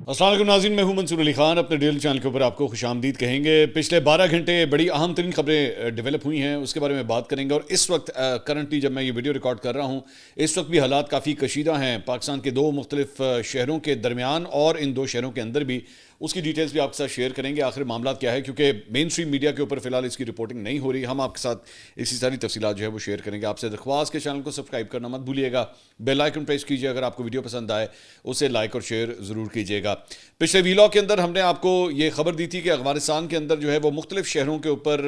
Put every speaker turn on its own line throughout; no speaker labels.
السلام علیکم ناظرین، میں ہوں منصور علی خان. اپنے ڈیل چینل کے اوپر آپ کو خوش آمدید کہیں گے. پچھلے 12 گھنٹے بڑی اہم ترین خبریں ڈیولپ ہوئی ہیں، اس کے بارے میں بات کریں گے. اور اس وقت کرنٹلی جب میں یہ ویڈیو ریکارڈ کر رہا ہوں، اس وقت بھی حالات کافی کشیدہ ہیں پاکستان کے دو مختلف شہروں کے درمیان اور ان دو شہروں کے اندر بھی. اس کی ڈیٹیلز بھی آپ کے ساتھ شیئر کریں گے آخر معاملات کیا ہے، کیونکہ مین اسٹریم میڈیا کے اوپر فی الحال اس کی رپورٹنگ نہیں ہو رہی. ہم آپ کے ساتھ اسی ساری تفصیلات جو ہے وہ شیئر کریں گے. آپ سے درخواست کے چینل کو سبسکرائب کرنا مت بھولیے گا، بیل آئیکن پریس کیجیے. اگر آپ کو ویڈیو پسند آئے اسے لائک اور شیئر ضرور کیجیے گا. پچھلے ویلاگ کے اندر ہم نے آپ کو یہ خبر دی تھی کہ افغانستان کے اندر جو ہے وہ مختلف شہروں کے اوپر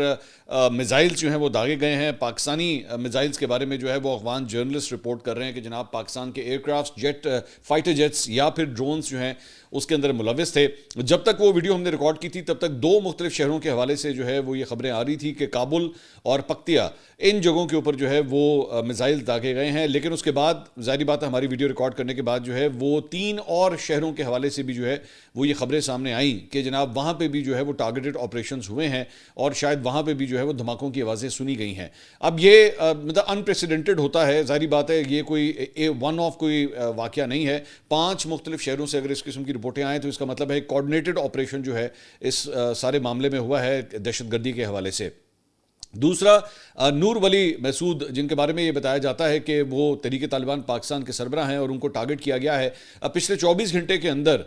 میزائلز جو ہیں وہ داغے گئے ہیں. پاکستانی میزائلز کے بارے میں جو ہے وہ افغان جرنلسٹ رپورٹ کر رہے ہیں کہ جناب پاکستان کے aircraft jet fighter jets یا پھر ڈرونز جو ہیں اس کے اندر ملوث تھے. جب تک وہ ویڈیو ہم نے ریکارڈ کی تھی تب تک دو مختلف شہروں کے حوالے سے جو ہے وہ یہ خبریں آ رہی تھی کہ کابل اور پکتیا ان جگہوں کے اوپر جو ہے وہ میزائل داغے گئے ہیں. لیکن اس کے بعد ظاہری بات ہے ہماری ویڈیو ریکارڈ کرنے کے بعد جو ہے وہ 3 اور شہروں کے حوالے سے بھی جو ہے وہ یہ خبریں سامنے آئیں کہ جناب وہاں پہ بھی جو ہے وہ ٹارگیٹڈ آپریشنز ہوئے ہیں اور شاید وہاں پہ بھی جو ہے وہ دھماکوں کی آوازیں سنی گئی ہیں. اب یہ مطلب انپریسیڈنٹڈ ہوتا ہے، ظاہری بات ہے یہ کوئی ون آف کوئی واقعہ نہیں ہے. 5 مختلف شہروں سے اگر اس قسم کی رپورٹیں آئیں تو اس کا مطلب ہے کوآرڈینیٹڈ آپریشن جو ہے اس سارے معاملے میں ہوا ہے دہشت گردی کے حوالے سے. دوسرا، نور ولی مسعود جن کے بارے میں یہ بتایا جاتا ہے کہ وہ تحریک طالبان پاکستان کے سربراہ ہیں اور ان کو ٹارگٹ کیا گیا ہے. پچھلے 24 گھنٹے کے اندر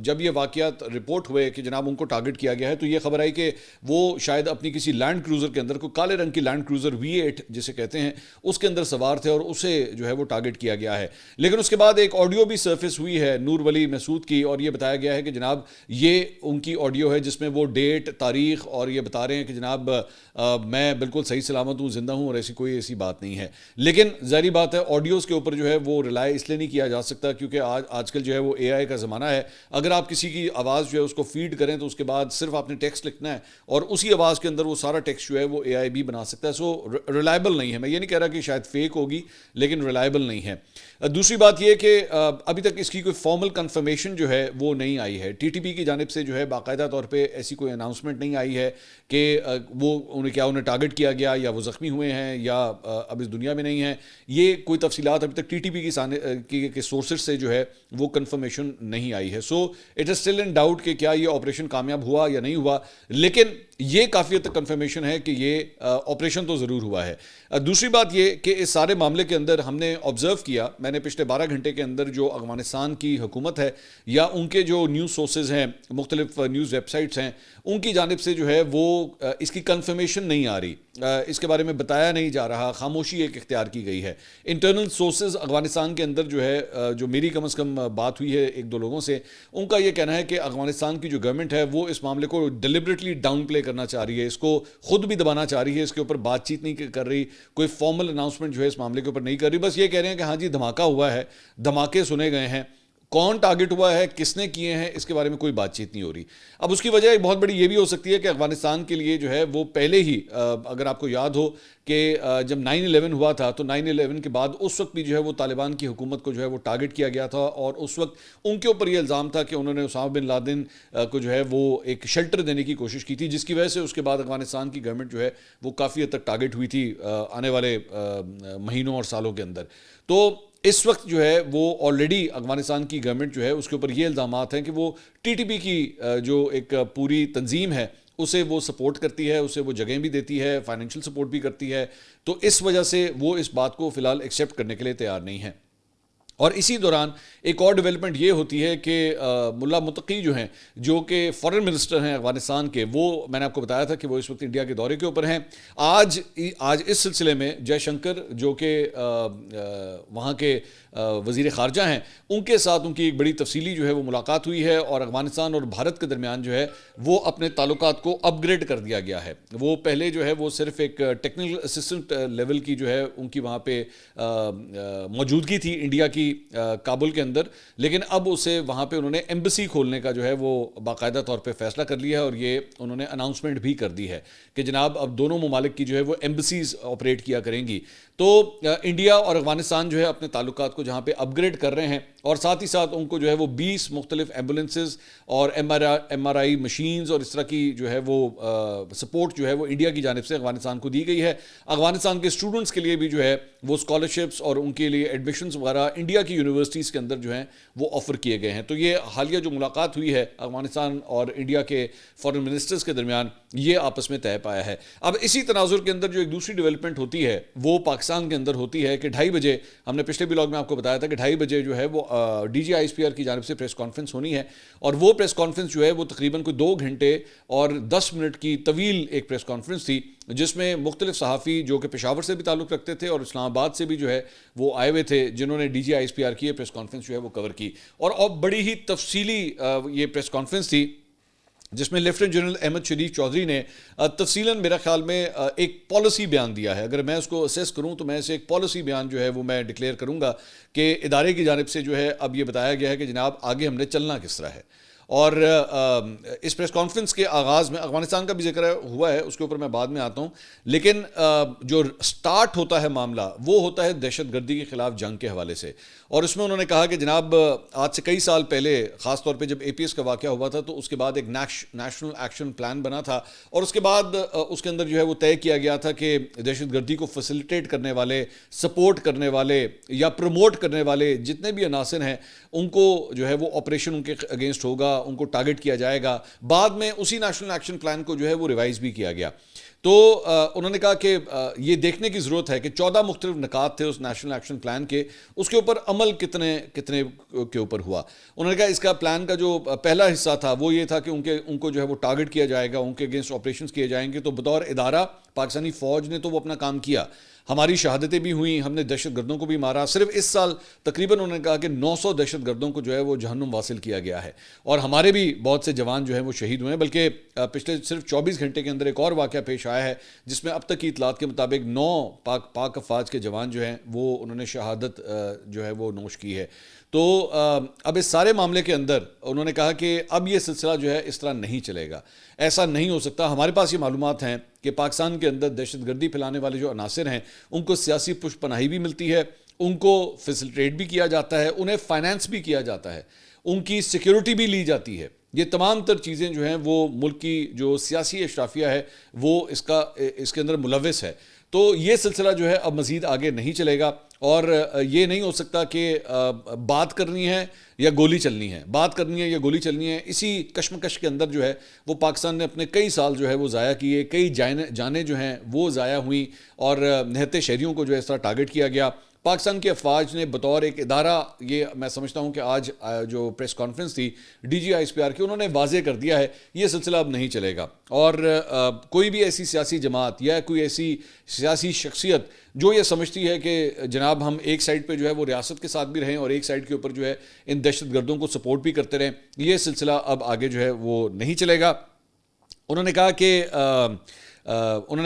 جب یہ واقعات رپورٹ ہوئے کہ جناب ان کو ٹارگٹ کیا گیا ہے تو یہ خبر آئی کہ وہ شاید اپنی کسی لینڈ کروزر کے اندر، کوئی کالے رنگ کی لینڈ کروزر V8 جسے کہتے ہیں، اس کے اندر سوار تھے اور اسے جو ہے وہ ٹارگٹ کیا گیا ہے. لیکن اس کے بعد ایک آڈیو بھی سرفیس ہوئی ہے نور ولی مسعود کی اور یہ بتایا گیا ہے کہ جناب یہ ان کی آڈیو ہے جس میں وہ ڈیٹ، تاریخ اور یہ بتا رہے ہیں کہ جناب میں بالکل صحیح سلامت ہوں، زندہ ہوں اور ایسی بات نہیں ہے. لیکن ظاہری بات ہے آڈیوز کے اوپر جو ہے وہ ریلائی اس لیے نہیں کیا جا سکتا کیونکہ آج کل جو ہے وہ AI کا زمانہ ہے. اگر آپ کسی کی آواز جو ہے اس کو فیڈ کریں تو اس کے بعد صرف آپ نے ٹیکسٹ لکھنا ہے اور اسی آواز کے اندر وہ سارا ٹیکسٹ جو ہے وہ AI بھی بنا سکتا ہے. سو ریلائبل نہیں ہے. میں یہ نہیں کہہ رہا کہ شاید فیک ہوگی لیکن ریلائبل نہیں ہے. دوسری بات یہ کہ ابھی تک اس کی کوئی فارمل کنفرمیشن جو ہے وہ نہیں آئی ہے. TTP کی جانب سے جو ہے باقاعدہ طور پہ ایسی کوئی اناؤنسمنٹ نہیں آئی ہے کہ وہ انہیں ٹارگٹ کیا گیا یا وہ زخمی ہوئے ہیں یا اب اس دنیا میں نہیں ہیں. یہ کوئی تفصیلات ابھی تک TTP کی سورسز سے جو ہے وہ کنفرمیشن نہیں آئی ہے. So it is still in doubt کہ کیا یہ آپریشن کامیاب ہوا یا نہیں ہوا، لیکن یہ کافی حد تک کنفرمیشن ہے کہ یہ آپریشن تو ضرور ہوا ہے. دوسری بات یہ کہ اس سارے معاملے کے اندر ہم نے آبزرو کیا، میں نے پچھلے 12 گھنٹے کے اندر جو افغانستان کی حکومت ہے یا ان کے جو نیوز سورسز ہیں، مختلف نیوز ویب سائٹس ہیں، ان کی جانب سے جو ہے وہ اس کی کنفرمیشن نہیں آ رہی، اس کے بارے میں بتایا نہیں جا رہا، خاموشی ایک اختیار کی گئی ہے. انٹرنل سورسز افغانستان کے اندر جو ہے جو میری کم از کم بات ہوئی ہے 1-2 لوگوں سے، ان کا یہ کہنا ہے کہ افغانستان کی جو گورنمنٹ ہے وہ اس معاملے کو ڈیلیبریٹلی ڈاؤن پلے کرنا چاہ رہی ہے، اس کو خود بھی دبانا چاہ رہی ہے، اس کے اوپر بات چیت نہیں کر رہی، کوئی فارمل اناؤنسمنٹ جو ہے اس معاملے کے اوپر نہیں کر رہی. بس یہ کہہ رہے ہیں کہ ہاں جی دھماکہ ہوا ہے، دھماکے سنے گئے ہیں، کون ٹارگٹ ہوا ہے، کس نے کیے ہیں، اس کے بارے میں کوئی بات چیت نہیں ہو رہی. اب اس کی وجہ ایک بہت بڑی یہ بھی ہو سکتی ہے کہ افغانستان کے لیے جو ہے وہ پہلے ہی اگر آپ کو یاد ہو کہ جب 9/11 ہوا تھا تو 9/11 کے بعد اس وقت بھی جو ہے وہ طالبان کی حکومت کو جو ہے وہ ٹارگٹ کیا گیا تھا اور اس وقت ان کے اوپر یہ الزام تھا کہ انہوں نے اسامہ بن لادن کو جو ہے وہ ایک شیلٹر دینے کی کوشش کی تھی، جس کی وجہ سے اس کے بعد افغانستان کی گورنمنٹ جو ہے وہ کافی حد تک ٹارگٹ ہوئی تھی آنے والے مہینوں اور سالوں کے اندر. تو اس وقت جو ہے وہ آلریڈی افغانستان کی گورنمنٹ جو ہے اس کے اوپر یہ الزامات ہیں کہ وہ TTP کی جو ایک پوری تنظیم ہے اسے وہ سپورٹ کرتی ہے، اسے وہ جگہیں بھی دیتی ہے، فائنینشیل سپورٹ بھی کرتی ہے. تو اس وجہ سے وہ اس بات کو فی الحال ایکسیپٹ کرنے کے لیے تیار نہیں ہیں. اور اسی دوران ایک اور ڈیولپمنٹ یہ ہوتی ہے کہ ملا متقی جو ہیں، جو کہ فارن منسٹر ہیں افغانستان کے، وہ میں نے آپ کو بتایا تھا کہ وہ اس وقت انڈیا کے دورے کے اوپر ہیں. آج اس سلسلے میں جے شنکر جو کہ وہاں کے وزیر خارجہ ہیں، ان کے ساتھ ان کی ایک بڑی تفصیلی جو ہے وہ ملاقات ہوئی ہے اور افغانستان اور بھارت کے درمیان جو ہے وہ اپنے تعلقات کو اپ گریڈ کر دیا گیا ہے. وہ پہلے جو ہے وہ صرف ایک ٹیکنیکل اسسٹنٹ لیول کی جو ہے ان کی وہاں پہ موجودگی تھی انڈیا کی کابل کے اندر، لیکن اب اسے وہاں پہ انہوں نے ایمبیسی کھولنے کا جو ہے وہ باقاعدہ طور پہ فیصلہ کر لیا ہے اور یہ انہوں نے اناؤنسمنٹ بھی کر دی ہے کہ جناب اب دونوں ممالک کی جو ہے وہ ایمبیسیز آپریٹ کیا کریں گی. تو انڈیا اور افغانستان جو ہے اپنے تعلقات کو جہاں پہ اپ گریڈ کر رہے ہیں اور ساتھ ہی ساتھ ان کو جو ہے وہ 20 مختلف ایمبولینسز اور MRI مشینز اور اس طرح کی جو ہے وہ سپورٹ جو ہے وہ انڈیا کی جانب سے افغانستان کو دی گئی ہے. افغانستان کے اسٹوڈنٹس کے لیے بھی جو ہے وہ اسکالرشپس اور ان کے لیے ایڈمیشنز وغیرہ انڈیا کی یونیورسٹیز کے اندر جو ہیں وہ آفر کیے گئے ہیں. تو یہ حالیہ جو ملاقات ہوئی ہے افغانستان اور انڈیا کے فارن منسٹرز کے درمیان, یہ آپس میں طے پایا ہے. اب اسی تناظر کے اندر جو ایک دوسری ڈیولپمنٹ ہوتی ہے وہ پاکستان کے اندر ہوتی ہے کہ 2:30 بجے, ہم نے پچھلے بلاگ میں آپ کو بتایا تھا کہ 2:30 بجے جو ہے وہ D G I S P R کی جانب سے پریس کانفرنس ہونی ہے, اور وہ پریس کانفرنس جو ہے وہ تقریباً کوئی 2 گھنٹے اور 10 منٹ کی طویل ایک پریس کانفرنس تھی, جس میں مختلف صحافی جو کہ پشاور سے بھی تعلق رکھتے تھے اور اسلام آباد سے بھی جو ہے وہ آئے ہوئے تھے, جنہوں نے D G I S P R کی پریس کانفرنس جو ہے وہ کور کی. اور بڑی ہی تفصیلی یہ پریس کانفرنس تھی جس میں لیفٹیننٹ جنرل احمد شریف چودھری نے تفصیلاً میرا خیال میں ایک پالیسی بیان دیا ہے. اگر میں اس کو اسیس کروں تو میں اسے ایک پالیسی بیان جو ہے وہ میں ڈکلیئر کروں گا کہ ادارے کی جانب سے جو ہے اب یہ بتایا گیا ہے کہ جناب آگے ہم نے چلنا کس طرح ہے. اور اس پریس کانفرنس کے آغاز میں افغانستان کا بھی ذکر ہوا ہے, اس کے اوپر میں بعد میں آتا ہوں, لیکن جو سٹارٹ ہوتا ہے معاملہ وہ ہوتا ہے دہشت گردی کے خلاف جنگ کے حوالے سے. اور اس میں انہوں نے کہا کہ جناب آج سے کئی سال پہلے, خاص طور پہ جب اے پی ایس کا واقعہ ہوا تھا, تو اس کے بعد ایک نیشنل ایکشن پلان بنا تھا, اور اس کے بعد اس کے اندر جو ہے وہ طے کیا گیا تھا کہ دہشت گردی کو فیسیلیٹیٹ کرنے والے, سپورٹ کرنے والے یا پروموٹ کرنے والے جتنے بھی عناصر ہیں ان کو جو ہے وہ آپریشن ان کے اگینسٹ ہوگا, ان کو ٹارگٹ کیا جائے گا. بعد میں اسی نیشنل ایکشن پلان کو جو ہے وہ ریوائز بھی کیا گیا. تو انہوں نے کہا کہ یہ دیکھنے کی ضرورت ہے کہ 14 مختلف نکات تھے اس نیشنل ایکشن پلان کے, اس کے اوپر عمل کتنے کے اوپر ہوا. انہوں نے کہا اس کا پلان کا جو پہلا حصہ تھا وہ یہ تھا کہ ان کو جو ہے وہ ٹارگٹ کیا جائے گا, ان کے اگینسٹ آپریشنز کیے جائیں گے. تو بطور ادارہ پاکستانی فوج نے تو وہ اپنا کام کیا, ہماری شہادتیں بھی ہوئیں, ہم نے دہشت گردوں کو بھی مارا. صرف اس سال تقریباً انہوں نے کہا کہ 900 دہشت گردوں کو جو ہے وہ جہنم واصل کیا گیا ہے, اور ہمارے بھی بہت سے جوان جو ہیں وہ شہید ہوئے ہیں. بلکہ پچھلے صرف 24 گھنٹے کے اندر ایک اور واقعہ پیش آیا ہے جس میں اب تک کی اطلاعات کے مطابق 9 پاک افواج کے جوان جو ہیں وہ انہوں نے شہادت جو ہے وہ نوش کی ہے. تو اب اس سارے معاملے کے اندر انہوں نے کہا کہ اب یہ سلسلہ جو ہے اس طرح نہیں چلے گا, ایسا نہیں ہو سکتا. ہمارے پاس یہ معلومات ہیں کہ پاکستان کے اندر دہشت گردی پھیلانے والے جو عناصر ہیں ان کو سیاسی پشت پناہی بھی ملتی ہے, ان کو فیسیلیٹیٹ بھی کیا جاتا ہے, انہیں فائنانس بھی کیا جاتا ہے, ان کی سیکیورٹی بھی لی جاتی ہے. یہ تمام تر چیزیں جو ہیں وہ ملک کی جو سیاسی اشرافیہ ہے وہ اس کے اندر ملوث ہے. تو یہ سلسلہ جو ہے اب مزید آگے نہیں چلے گا, اور یہ نہیں ہو سکتا کہ بات کرنی ہے یا گولی چلنی ہے, بات کرنی ہے یا گولی چلنی ہے. اسی کشمکش کے اندر جو ہے وہ پاکستان نے اپنے کئی سال جو ہے وہ ضائع کیے, کئی جانیں جو ہیں وہ ضائع ہوئیں, اور نہتے شہریوں کو جو ہے اس طرح ٹارگٹ کیا گیا. پاکستان کی افواج نے بطور ایک ادارہ, یہ میں سمجھتا ہوں کہ آج جو پریس کانفرنس تھی D G I S P R کی, انہوں نے واضح کر دیا ہے یہ سلسلہ اب نہیں چلے گا. اور کوئی بھی ایسی سیاسی جماعت یا کوئی ایسی سیاسی شخصیت جو یہ سمجھتی ہے کہ جناب ہم ایک سائڈ پہ جو ہے وہ ریاست کے ساتھ بھی رہیں اور ایک سائڈ کے اوپر جو ہے ان دہشت گردوں کو سپورٹ بھی کرتے رہیں, یہ سلسلہ اب آگے جو ہے وہ نہیں چلے گا. انہوں نے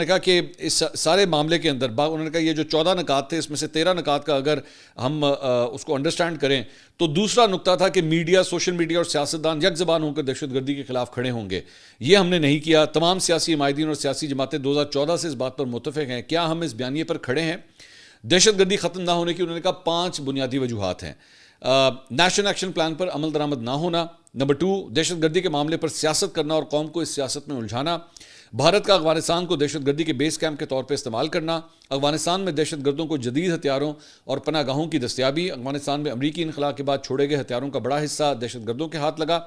کہا کہ اس سارے معاملے کے اندر انہوں نے کہا یہ جو 14 نکات تھے اس میں سے 13 نکات کا اگر ہم اس کو انڈرسٹینڈ کریں تو دوسرا نقطہ تھا کہ میڈیا, سوشل میڈیا اور سیاستدان یک زبان ہو کر دہشت گردی کے خلاف کھڑے ہوں گے. یہ ہم نے نہیں کیا. تمام سیاسی حمایتین اور سیاسی جماعتیں 2014 سے اس بات پر متفق ہیں. کیا ہم اس بیانیے پر کھڑے ہیں؟ دہشت گردی ختم نہ ہونے کی انہوں نے کہا 5 بنیادی وجوہات ہیں. نیشنل ایکشن پلان پر عمل درآمد نہ ہونا, نمبر 2 دہشت گردی کے معاملے پر سیاست کرنا اور قوم کو اس سیاست میں الجھانا, بھارت کا افغانستان کو دہشت گردی کے بیس کیمپ کے طور پر استعمال کرنا, افغانستان میں دہشت گردوں کو جدید ہتھیاروں اور پناہ گاہوں کی دستیابی, افغانستان میں امریکی انخلا کے بعد چھوڑے گئے ہتھیاروں کا بڑا حصہ دہشت گردوں کے ہاتھ لگا,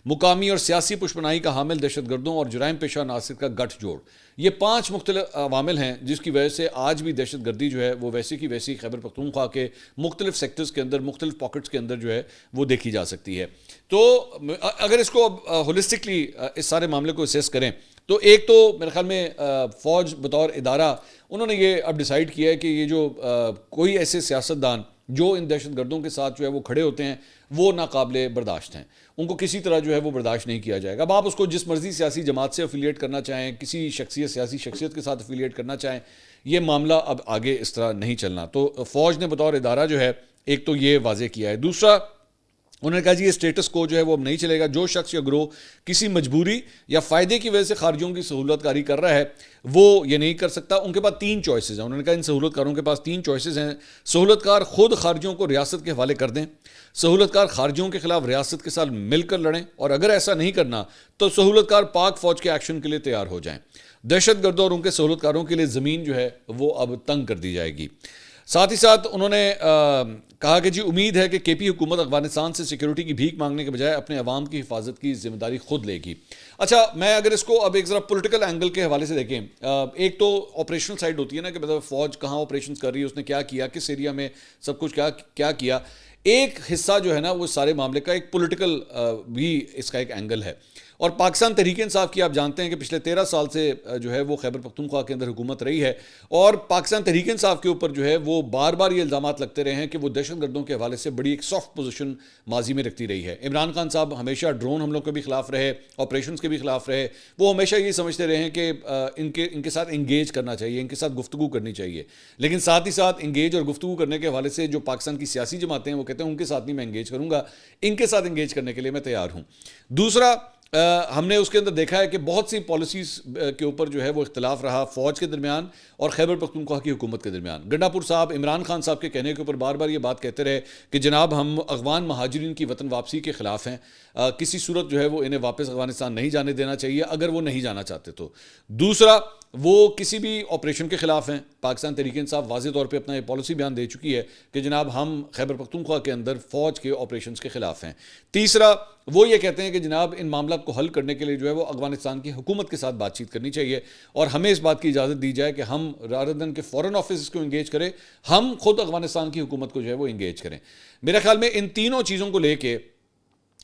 مقامی اور سیاسی پشپناہی کا حامل دہشت گردوں اور جرائم پیشہ عناصر کا گٹھ جوڑ. یہ 5 مختلف عوامل ہیں جس کی وجہ سے آج بھی دہشت گردی جو ہے وہ ویسی کی ویسی خیبر پختونخوا کے مختلف سیکٹرز کے اندر, مختلف پاکٹس کے اندر جو ہے وہ دیکھی جا سکتی ہے. تو اگر اس کو ہولسٹکلی اس سارے معاملے کو اسیس کریں تو ایک تو میرے خیال میں فوج بطور ادارہ انہوں نے یہ اب ڈیسائیڈ کیا ہے کہ یہ جو کوئی ایسے سیاستدان جو ان دہشت گردوں کے ساتھ جو ہے وہ کھڑے ہوتے ہیں وہ ناقابل برداشت ہیں, ان کو کسی طرح جو ہے وہ برداشت نہیں کیا جائے گا. اب آپ اس کو جس مرضی سیاسی جماعت سے افیلیٹ کرنا چاہیں, کسی سیاسی شخصیت کے ساتھ افیلیٹ کرنا چاہیں, یہ معاملہ اب آگے اس طرح نہیں چلنا. تو فوج نے بطور ادارہ جو ہے ایک تو یہ واضح کیا ہے. دوسرا انہوں نے کہا جی یہ سٹیٹس کو جو ہے وہ اب نہیں چلے گا. جو شخص یا گروہ کسی مجبوری یا فائدے کی وجہ سے خارجیوں کی سہولت کاری کر رہا ہے وہ یہ نہیں کر سکتا. ان کے پاس 3 چوائسز ہیں. انہوں نے کہا ان سہولت کاروں کے پاس 3 چوائسز ہیں. سہولت کار خود خارجیوں کو ریاست کے حوالے کر دیں, سہولت کار خارجیوں کے خلاف ریاست کے ساتھ مل کر لڑیں, اور اگر ایسا نہیں کرنا تو سہولت کار پاک فوج کے ایکشن کے لیے تیار ہو جائیں. دہشت گردوں اور ان کے سہولت کاروں کے لیے زمین جو ہے وہ اب تنگ کر دی جائے گی. ساتھ ہی ساتھ انہوں نے کہا کہ جی امید ہے کہ کے پی حکومت افغانستان سے سیکیورٹی کی بھیک مانگنے کے بجائے اپنے عوام کی حفاظت کی ذمہ داری خود لے گی. اچھا میں اگر اس کو اب ایک ذرا پولیٹیکل اینگل کے حوالے سے دیکھیں, ایک تو آپریشنل سائڈ ہوتی ہے نا کہ مطلب فوج کہاں آپریشنز کر رہی ہے, اس نے کیا کیا, کس ایریا میں سب کچھ کیا کیا. ایک حصہ جو ہے نا وہ سارے معاملے کا ایک پولیٹیکل بھی اس کا ایک اینگل ہے. اور پاکستان تحریک انصاف کی آپ جانتے ہیں کہ پچھلے 13 سال سے جو ہے وہ خیبر پختونخوا کے اندر حکومت رہی ہے, اور پاکستان تحریک انصاف کے اوپر جو ہے وہ بار بار یہ الزامات لگتے رہے ہیں کہ وہ دہشت گردوں کے حوالے سے بڑی ایک سافٹ پوزیشن ماضی میں رکھتی رہی ہے. عمران خان صاحب ہمیشہ ڈرون حملوں کے بھی خلاف رہے, آپریشنز کے بھی خلاف رہے. وہ ہمیشہ یہ سمجھتے رہے ہیں کہ ان کے ساتھ انگیج کرنا چاہیے, ان کے ساتھ گفتگو کرنی چاہیے. لیکن ساتھ ہی ساتھ انگیج اور گفتگو کرنے کے حوالے سے جو پاکستان کی سیاسی جماعتیں ہیں وہ کہتے ہیں ان کے ساتھ نہیں میں انگیج کروں گا, ان کے ساتھ انگیج کرنے کے لیے میں تیار ہوں. دوسرا ہم نے اس کے اندر دیکھا ہے کہ بہت سی پالیسیز کے اوپر جو ہے وہ اختلاف رہا فوج کے درمیان اور خیبر پختونخوا کی حکومت کے درمیان. گنڈا پور صاحب عمران خان صاحب کے کہنے کے اوپر بار بار یہ بات کہتے رہے کہ جناب ہم افغان مہاجرین کی وطن واپسی کے خلاف ہیں, کسی صورت جو ہے وہ انہیں واپس افغانستان نہیں جانے دینا چاہیے اگر وہ نہیں جانا چاہتے تو. دوسرا وہ کسی بھی آپریشن کے خلاف ہیں. پاکستان تحریک انصاف واضح طور پہ اپنا یہ پالیسی بیان دے چکی ہے کہ جناب ہم خیبر پختونخوا کے اندر فوج کے آپریشنز کے خلاف ہیں. تیسرا وہ یہ کہتے ہیں کہ جناب ان معاملات کو حل کرنے کے لیے جو ہے وہ افغانستان کی حکومت کے ساتھ بات چیت کرنی چاہیے اور ہمیں اس بات کی اجازت دی جائے کہ ہم رادر دین کہ فورن آفس کو انگیج کریں, ہم خود افغانستان کی حکومت کو جو ہے وہ انگیج کریں. میرے خیال میں ان تینوں چیزوں کو لے کے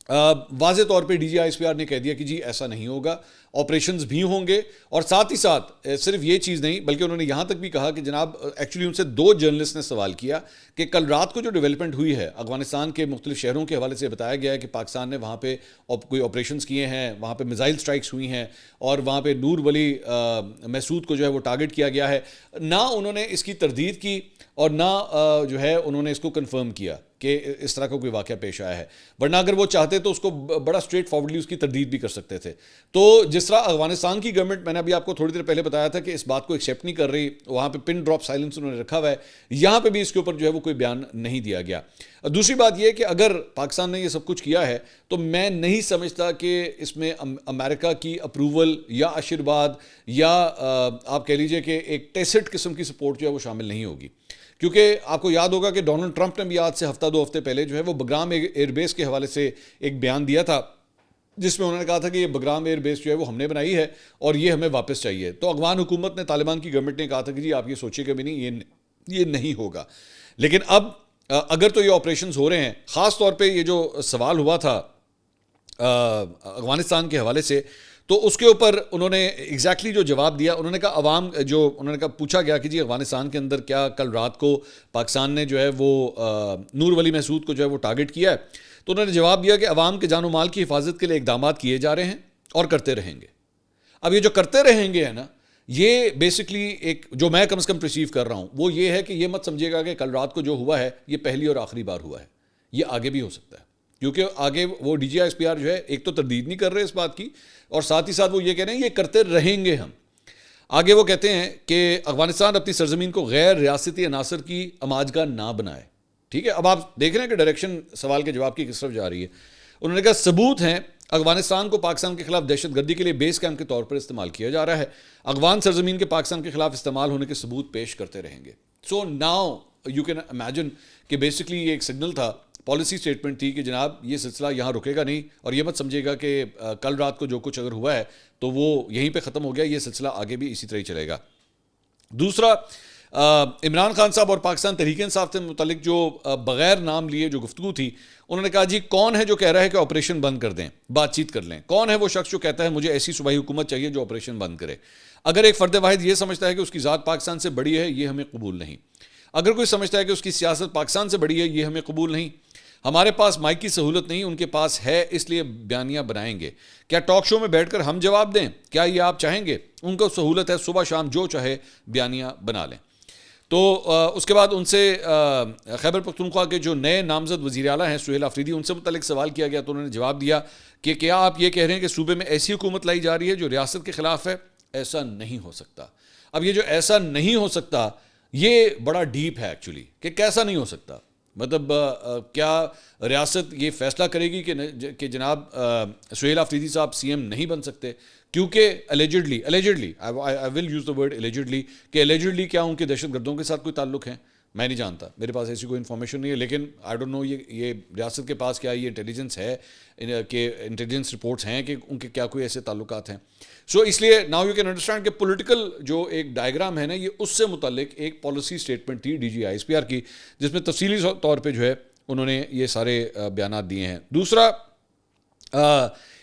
واضح طور پہ D G I S P R نے کہہ دیا کہ جی ایسا نہیں ہوگا, آپریشنز بھی ہوں گے. اور ساتھ ہی ساتھ صرف یہ چیز نہیں بلکہ انہوں نے یہاں تک بھی کہا کہ جناب ایکچولی ان سے 2 جرنلسٹ نے سوال کیا کہ کل رات کو جو ڈیولپمنٹ ہوئی ہے افغانستان کے مختلف شہروں کے حوالے سے بتایا گیا ہے کہ پاکستان نے وہاں پہ کوئی آپریشنز کیے ہیں, وہاں پہ میزائل سٹرائکس ہوئی ہیں اور وہاں پہ نور ولی محسود کو جو ہے وہ ٹارگٹ کیا گیا ہے. نہ انہوں نے اس کی تردید کی اور نہ جو ہے انہوں نے اس کو کنفرم کیا کہ اس طرح کا کوئی واقعہ پیش آیا ہے, ورنہ اگر وہ چاہتے تو اس کو بڑا اسٹریٹ فارورڈلی اس کی تردید بھی کر سکتے تھے. تو جس طرح افغانستان کی گورنمنٹ, میں نے ابھی آپ کو تھوڑی دیر پہلے بتایا تھا کہ اس بات کو ایکسیپٹ نہیں کر رہی, وہاں پہ پن ڈراپ سائلنس انہوں نے رکھا ہوا ہے, یہاں پہ بھی اس کے اوپر جو ہے وہ کوئی بیان نہیں دیا گیا. دوسری بات یہ کہ اگر پاکستان نے یہ سب کچھ کیا ہے تو میں نہیں سمجھتا کہ اس میں امریکہ کی اپروول یا آشیرواد یا آپ کہہ لیجئے کہ ایک ٹیسٹ قسم کی سپورٹ جو ہے وہ شامل نہیں ہوگی. کیونکہ آپ کو یاد ہوگا کہ ڈونلڈ ٹرمپ نے بھی آج سے ہفتہ 2 ہفتے پہلے جو ہے وہ بگرام ایئر بیس کے حوالے سے ایک بیان دیا تھا جس میں انہوں نے کہا تھا کہ یہ بگرام ایئر بیس جو ہے وہ ہم نے بنائی ہے اور یہ ہمیں واپس چاہیے. تو افغان حکومت نے, طالبان کی گورنمنٹ نے کہا تھا کہ جی آپ یہ سوچیے کہ بھی نہیں, یہ نہیں ہوگا. لیکن اب اگر تو یہ آپریشنز ہو رہے ہیں, خاص طور پہ یہ جو سوال ہوا تھا افغانستان کے حوالے سے, تو اس کے اوپر انہوں نے ایگزیکٹلی جو جواب دیا, انہوں نے کہا عوام جو انہوں نے کہا پوچھا گیا کہ جی افغانستان کے اندر کیا کل رات کو پاکستان نے جو ہے وہ نور ولی محسود کو جو ہے وہ ٹارگٹ کیا ہے, تو انہوں نے جواب دیا کہ عوام کے جان و مال کی حفاظت کے لیے اقدامات کیے جا رہے ہیں اور کرتے رہیں گے. اب یہ جو کرتے رہیں گے ہے نا, یہ بیسکلی ایک جو میں کم از کم پرسیو کر رہا ہوں وہ یہ ہے کہ یہ مت سمجھے گا کہ کل رات کو جو ہوا ہے یہ پہلی اور آخری بار ہوا ہے, یہ آگے بھی ہو سکتا ہے. کیونکہ آگے وہ D G I S P R جو ہے ایک تو تردید نہیں کر رہے اس بات کی, اور ساتھ ہی ساتھ وہ یہ کہہ رہے ہیں یہ کرتے رہیں گے ہم. آگے وہ کہتے ہیں کہ افغانستان اپنی سرزمین کو غیر ریاستی عناصر کی اماجگاہ نہ بنائے. ٹھیک ہے, اب آپ دیکھ رہے ہیں کہ ڈائریکشن سوال کے جواب کی کس طرف جا رہی ہے. انہوں نے کہا ثبوت ہیں افغانستان کو پاکستان کے خلاف دہشت گردی کے لیے بیس کیمپ کے طور پر استعمال کیا جا رہا ہے. افغان سرزمین کے پاکستان کے خلاف استعمال ہونے کے ثبوت پیش کرتے رہیں گے. So now you can imagine کہ بیسکلی یہ ایک سگنل تھا, پالیسی سٹیٹمنٹ تھی کہ جناب یہ سلسلہ یہاں رکے گا نہیں, اور یہ مت سمجھے گا کہ کل رات کو جو کچھ اگر ہوا ہے تو وہ یہیں پہ ختم ہو گیا, یہ سلسلہ آگے بھی اسی طرح ہی چلے گا. دوسرا عمران خان صاحب اور پاکستان تحریک انصاف سے متعلق جو بغیر نام لیے جو گفتگو تھی, انہوں نے کہا جی کون ہے جو کہہ رہا ہے کہ آپریشن بند کر دیں, بات چیت کر لیں. کون ہے وہ شخص جو کہتا ہے مجھے ایسی صوبائی حکومت چاہیے جو آپریشن بند کرے. اگر ایک فرد واحد یہ سمجھتا ہے کہ اس کی ذات پاکستان سے بڑی ہے, یہ ہمیں قبول نہیں. اگر کوئی سمجھتا ہے کہ اس کی سیاست پاکستان سے بڑی ہے, یہ ہمیں قبول نہیں. ہمارے پاس مائک کی سہولت نہیں, ان کے پاس ہے, اس لیے بیانیاں بنائیں گے. کیا ٹاک شو میں بیٹھ کر ہم جواب دیں؟ کیا یہ آپ چاہیں گے؟ ان کو سہولت ہے, صبح شام جو چاہے بیانیاں بنا لیں. تو اس کے بعد ان سے خیبر پختونخوا کے جو نئے نامزد وزیر اعلیٰ ہیں سہیل آفریدی, ان سے متعلق سوال کیا گیا تو انہوں نے جواب دیا کہ کیا آپ یہ کہہ رہے ہیں کہ صوبے میں ایسی حکومت لائی جا رہی ہے جو ریاست کے خلاف ہے؟ ایسا نہیں ہو سکتا. اب یہ جو ایسا نہیں ہو سکتا یہ بڑا ڈیپ ہے ایکچولی, کہ کیسا نہیں ہو سکتا. مطلب کیا ریاست یہ فیصلہ کرے گی کہ جناب سہیل آفریدی صاحب سی ایم نہیں بن سکتے کیونکہ allegedly I will use the word allegedly کہ allegedly کیا ان کے دہشت گردوں کے ساتھ کوئی تعلق ہے؟ میں نہیں جانتا, میرے پاس ایسی کوئی انفارمیشن نہیں ہے, لیکن آئی ڈونٹ نو یہ ریاست کے پاس کیا یہ انٹیلیجنس ہے کہ انٹیلیجنس رپورٹس ہیں کہ ان کے کیا کوئی ایسے تعلقات ہیں. سو اس لیے ناؤ یو کین انڈرسٹینڈ کہ پولیٹیکل جو ایک ڈائیگرام ہے نا, یہ اس سے متعلق ایک پالیسی اسٹیٹمنٹ تھی D G I S P R کی, جس میں تفصیلی طور پہ جو ہے انہوں نے یہ سارے بیانات دیے ہیں. دوسرا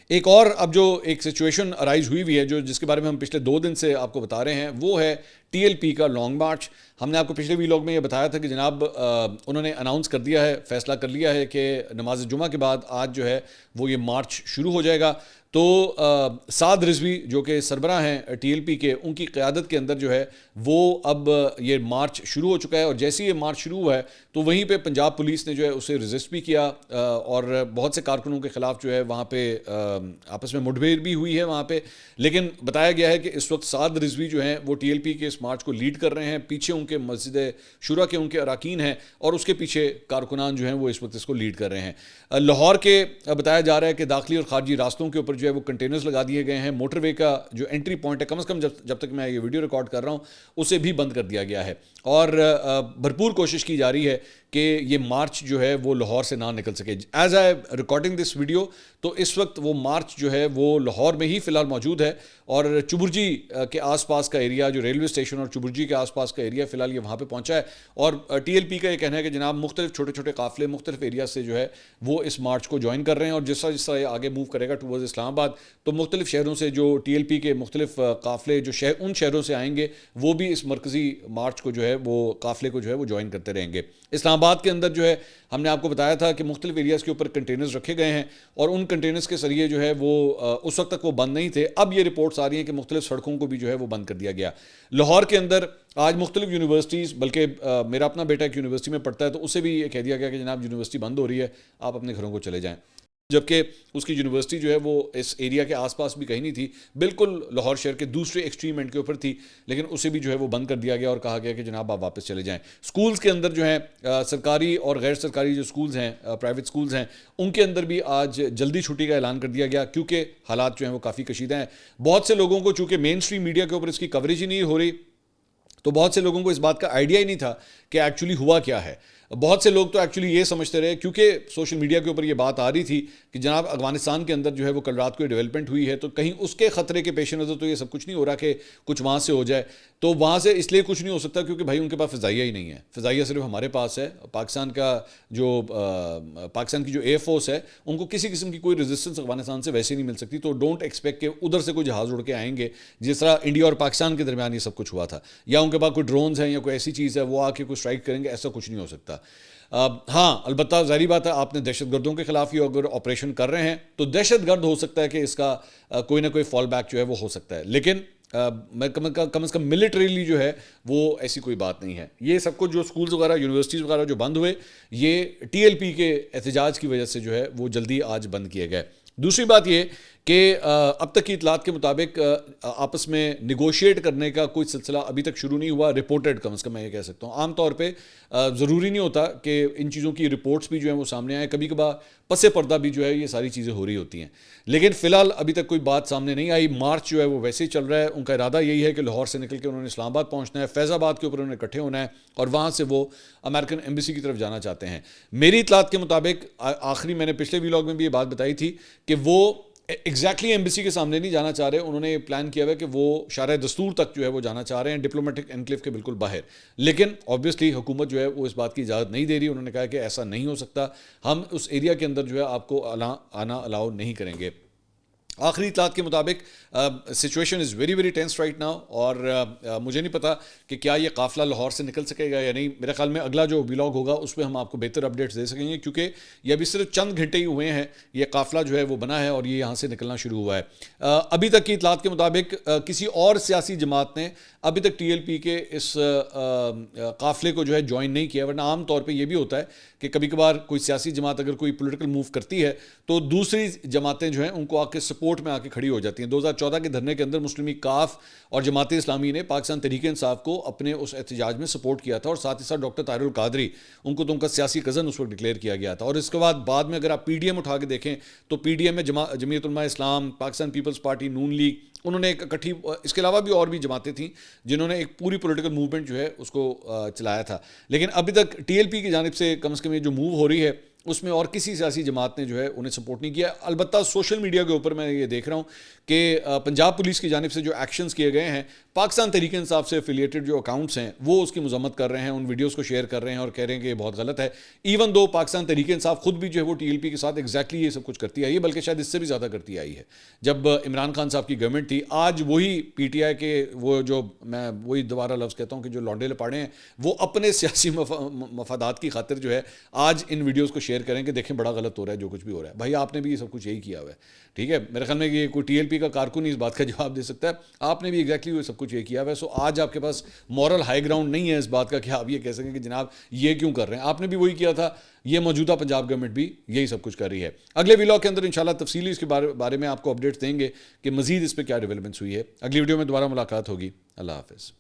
ایک اور اب جو ایک سچویشن ارائز ہوئی ہے جس کے بارے میں ہم پچھلے 2 دن سے آپ کو بتا رہے ہیں, وہ ہے ٹی ایل پی کا لانگ مارچ. ہم نے آپ کو پچھلے ویلاگ میں یہ بتایا تھا کہ جناب انہوں نے اناؤنس کر دیا ہے, فیصلہ کر لیا ہے کہ نماز جمعہ کے بعد آج جو ہے وہ یہ مارچ شروع ہو جائے گا. تو سعد رضوی جو کہ سربراہ ہیں ٹی ایل پی کے, ان کی قیادت کے اندر جو ہے وہ اب یہ مارچ شروع ہو چکا ہے. اور جیسے یہ مارچ شروع ہوا ہے تو وہیں پہ پنجاب پولیس نے جو ہے اسے ریزسٹ بھی کیا, اور بہت سے کارکنوں کے خلاف جو ہے وہاں پہ آپس میں مٹبھیڑ بھی ہوئی ہے وہاں پہ. لیکن بتایا گیا ہے کہ اس وقت سعد رضوی جو ہیں وہ ٹی ایل پی کے اس مارچ کو لیڈ کر رہے ہیں, پیچھے ان کے مسجد شورا کے ان کے اراکین ہیں, اور اس کے پیچھے کارکنان جو ہیں وہ اس وقت اس کو لیڈ کر رہے ہیں. لاہور کے بتایا جا رہا ہے کہ داخلی اور خارجی راستوں کے اوپر جو ہے وہ کنٹینرز لگا دیے گئے ہیں. موٹر وے کا جو انٹری پوائنٹ ہے, کم از کم جب تک میں یہ ویڈیو ریکارڈ کر رہا ہوں, اسے بھی بند کر دیا گیا ہے. اور بھرپور کوشش کی جا رہی ہے کہ یہ مارچ جو ہے وہ لاہور سے نہ نکل سکے. As I recording this video, تو اس وقت وہ مارچ جو ہے وہ لاہور میں ہی فی الحال موجود ہے, اور چبرجی کے آس پاس کا ایریا, جو ریلوے اسٹیشن اور چبرجی کے آس پاس کا ایریا, فی الحال یہ وہاں پہ پہنچا ہے. اور ٹی ایل پی کا یہ کہنا ہے کہ جناب مختلف چھوٹے چھوٹے قافلے مختلف ایریا سے جو ہے وہ اس مارچ کو جوائن کر رہے ہیں, اور جس طرح یہ آگے موو کرے گا ٹورڈز اسلام آباد, تو مختلف شہروں سے جو ٹی ایل پی کے مختلف قافلے جو ان شہروں سے آئیں گے, وہ بھی اس مرکزی مارچ کو جو ہے وہ قافلے کو جو ہے وہ جوائن کرتے رہیں گے. اسلام آباد کے اندر جو ہے ہم نے آپ کو بتایا تھا کہ مختلف ایریاز کے اوپر کنٹینرز رکھے گئے ہیں, اور ان کنٹینرز کے ذریعے جو ہے وہ اس وقت تک وہ بند نہیں تھے. اب یہ رپورٹس آ رہی ہیں کہ مختلف سڑکوں کو بھی جو ہے وہ بند کر دیا گیا. لاہور کے اندر آج مختلف یونیورسٹیز, بلکہ میرا اپنا بیٹا ایک یونیورسٹی میں پڑھتا ہے, تو اسے بھی یہ کہہ دیا گیا کہ جناب یونیورسٹی بند ہو رہی ہے, آپ اپنے گھروں کو چلے جائیں. جبکہ اس کی یونیورسٹی جو ہے وہ اس ایریا کے آس پاس بھی کہیں نہیں تھی, بالکل لاہور شہر کے دوسرے ایکسٹریم اینڈ کے اوپر تھی, لیکن اسے بھی جو ہے وہ بند کر دیا گیا اور کہا گیا کہ جناب آپ واپس چلے جائیں. سکولز کے اندر جو ہیں سرکاری اور غیر سرکاری جو سکولز ہیں, پرائیویٹ سکولز ہیں, ان کے اندر بھی آج جلدی چھٹی کا اعلان کر دیا گیا, کیونکہ حالات جو ہیں وہ کافی کشیدہ ہیں. بہت سے لوگوں کو چونکہ مین اسٹریم میڈیا کے اوپر اس کی کوریج ہی نہیں ہو رہی, تو بہت سے لوگوں کو اس بات کا آئیڈیا ہی نہیں تھا کہ ایکچولی ہوا کیا ہے. بہت سے لوگ تو ایکچولی یہ سمجھتے رہے, کیونکہ سوشل میڈیا کے اوپر یہ بات آ رہی تھی کہ جناب افغانستان کے اندر جو ہے وہ کل رات کو یہ ڈیولپمنٹ ہوئی ہے, تو کہیں اس کے خطرے کے پیش نظر تو یہ سب کچھ نہیں ہو رہا کہ کچھ وہاں سے ہو جائے. تو وہاں سے اس لیے کچھ نہیں ہو سکتا کیونکہ بھائی ان کے پاس فضائیہ ہی نہیں ہے, فضائیہ صرف ہمارے پاس ہے. پاکستان کی جو ایئر فورس ہے, ان کو کسی قسم کی کوئی ریزسٹنس افغانستان سے ویسے نہیں مل سکتی. تو ڈونٹ ایکسپیکٹ کہ ادھر سے کوئی جہاز اڑ کے آئیں گے, جس طرح انڈیا اور پاکستان کے درمیان یہ سب کچھ ہوا تھا, یا ان کے پاس کوئی ڈرونز ہیں یا کوئی ایسی چیز ہے وہ آ کے کوئی اسٹرائک کریں گے, ایسا کچھ نہیں ہو سکتا. ہاں البتہ ظاہری بات ہے, آپ نے دہشت گردوں کے خلاف ہی اگر آپریشن کر رہے ہیں تو دہشت گرد ہو سکتا ہے کہ اس کا کوئی نہ کوئی فال بیک جو ہے وہ ہو سکتا ہے, لیکن کم از کم ملٹریلی جو ہے وہ ایسی کوئی بات نہیں ہے. یہ سب کچھ جو سکولز وغیرہ یونیورسٹیز وغیرہ جو بند ہوئے, یہ ٹی ایل پی کے احتجاج کی وجہ سے جو ہے وہ جلدی آج بند کیے گئے. دوسری بات یہ کہ اب تک کی اطلاعات کے مطابق آپس میں نیگوشیٹ کرنے کا کوئی سلسلہ ابھی تک شروع نہیں ہوا, رپورٹڈ کم از کم میں یہ کہہ سکتا ہوں. عام طور پہ ضروری نہیں ہوتا کہ ان چیزوں کی رپورٹس بھی جو ہیں وہ سامنے آئیں, کبھی کبھار پس پردہ بھی جو ہے یہ ساری چیزیں ہو رہی ہوتی ہیں, لیکن فی الحال ابھی تک کوئی بات سامنے نہیں آئی. مارچ جو ہے وہ ویسے ہی چل رہا ہے. ان کا ارادہ یہی ہے کہ لاہور سے نکل کے انہوں نے اسلام آباد پہنچنا ہے, فیض آباد کے اوپر انہوں نے اکٹھے ہونا ہے, اور وہاں سے وہ امریکن ایمبیسی کی طرف جانا چاہتے ہیں. میری اطلاعات کے مطابق آخری میں نے پچھلے ویلاگ میں بھی یہ بات بتائی تھی کہ وہ ایگزیکٹلی ایمبیسی کے سامنے نہیں جانا چاہ رہے, انہوں نے پلان کیا ہوا ہے کہ وہ شارع دستور تک جو ہے وہ جانا چاہ رہے ہیں, ڈپلومیٹک انکلیو کے بالکل باہر. لیکن آبویسلی حکومت جو ہے وہ اس بات کی اجازت نہیں دے رہی. انہوں نے کہا کہ ایسا نہیں ہو سکتا, ہم اس ایریا کے اندر جو ہے آپ کو آنا الاؤ نہیں کریں گے. آخری اطلاعات کے مطابق situation is very very tense right now, اور مجھے نہیں پتا کہ کیا یہ قافلہ لاہور سے نکل سکے گا یا نہیں. میرے خیال میں اگلا جو ولاگ ہوگا اس پہ ہم آپ کو بہتر اپڈیٹس دے سکیں گے, کیونکہ یہ ابھی صرف چند گھنٹے ہی ہوئے ہیں یہ قافلہ جو ہے وہ بنا ہے اور یہ یہاں سے نکلنا شروع ہوا ہے. ابھی تک کی اطلاعات کے مطابق کسی اور سیاسی جماعت نے ابھی تک ٹی ایل پی کے اس قافلے کو جو ہے جوائن نہیں کیا, ورنہ عام طور پہ یہ بھی ہوتا ہے کہ کبھی کبھار کوئی سیاسی جماعت اگر کوئی پولیٹیکل موو کرتی ہے تو دوسری جماعتیں جو ہیں ان کو آ کے سپورٹ سپورٹ میں آ کے کھڑی ہو جاتی ہیں. 2014 کے دھرنے کے اندر مسلم لیگ کاف اور جماعت اسلامی نے پاکستان تحریک انصاف کو اپنے اس احتجاج میں سپورٹ کیا تھا, اور ساتھ ہی ساتھ ڈاکٹر طاہر القادری ان کو تو ان کا سیاسی کزن اس وقت ڈکلیئر کیا گیا تھا. اور اس کے بعد میں اگر آپ پی ڈی ایم اٹھا کے دیکھیں تو پی ڈی ایم میں جمعیت علماء اسلام, پاکستان پیپلز پارٹی, نون لیگ, انہوں نے ایک اکٹھی, اس کے علاوہ بھی اور بھی جماعتیں تھیں جنہوں نے ایک پوری پولیٹیکل موومنٹ جو ہے اس کو چلایا تھا. لیکن ابھی تک ٹی ایل پی کی جانب سے کم از کم یہ جو موو ہو رہی ہے اس میں اور کسی سیاسی جماعت نے جو ہے انہیں سپورٹ نہیں کیا. البتہ سوشل میڈیا کے اوپر میں یہ دیکھ رہا ہوں کہ پنجاب پولیس کی جانب سے جو ایکشنز کیے گئے ہیں, پاکستان تحریک انصاف سے افیلیٹڈ جو اکاؤنٹس ہیں وہ اس کی مذمت کر رہے ہیں, ان ویڈیوز کو شیئر کر رہے ہیں اور کہہ رہے ہیں کہ یہ بہت غلط ہے. ایون دو پاکستان تحریک انصاف خود بھی جو ہے وہ ٹی ایل پی کے ساتھ ایگزیکٹلی یہ سب کچھ کرتی آئی ہے, بلکہ شاید اس سے بھی زیادہ کرتی آئی ہے. جب عمران خان صاحب کی گورنمنٹ تھی, آج وہی پی ٹی آئی کے وہ جو, میں وہی دوبارہ لفظ کہتا ہوں کہ جو لانڈے لپاڑے ہیں, وہ اپنے سیاسی مفادات کی خاطر جو ہے آج ان ویڈیوز کو شیئر کریں کہ دیکھیں بڑا غلط ہو رہا ہے جو کچھ بھی ہو رہا ہے. بھائی آپ نے بھی یہ سب کچھ یہی کیا ہوا ہے, ٹھیک ہے. میرے خیال میں یہ کوئی ٹی ایل پی کا کارکن ہی اس بات کا جواب دے سکتا ہے, آپ نے بھی ایگزیکٹلی وہ سب کچھ یہ کیا ہوا ہے. سو آج آپ کے پاس مورل ہائی گراؤنڈ نہیں ہے اس بات کا کہ آپ یہ کہہ سکیں کہ جناب یہ کیوں کر رہے ہیں, آپ نے بھی وہی کیا تھا, یہ موجودہ پنجاب گورنمنٹ بھی یہی سب کچھ کر رہی ہے. اگلے ویلاگ کے اندر انشاءاللہ تفصیلی اس کے بارے میں آپ کو اپڈیٹس دیں گے کہ مزید اس پہ کیا ڈیولپمنٹس ہوئی ہے. اگلی ویڈیو میں دوبارہ ملاقات ہوگی. اللہ حافظ.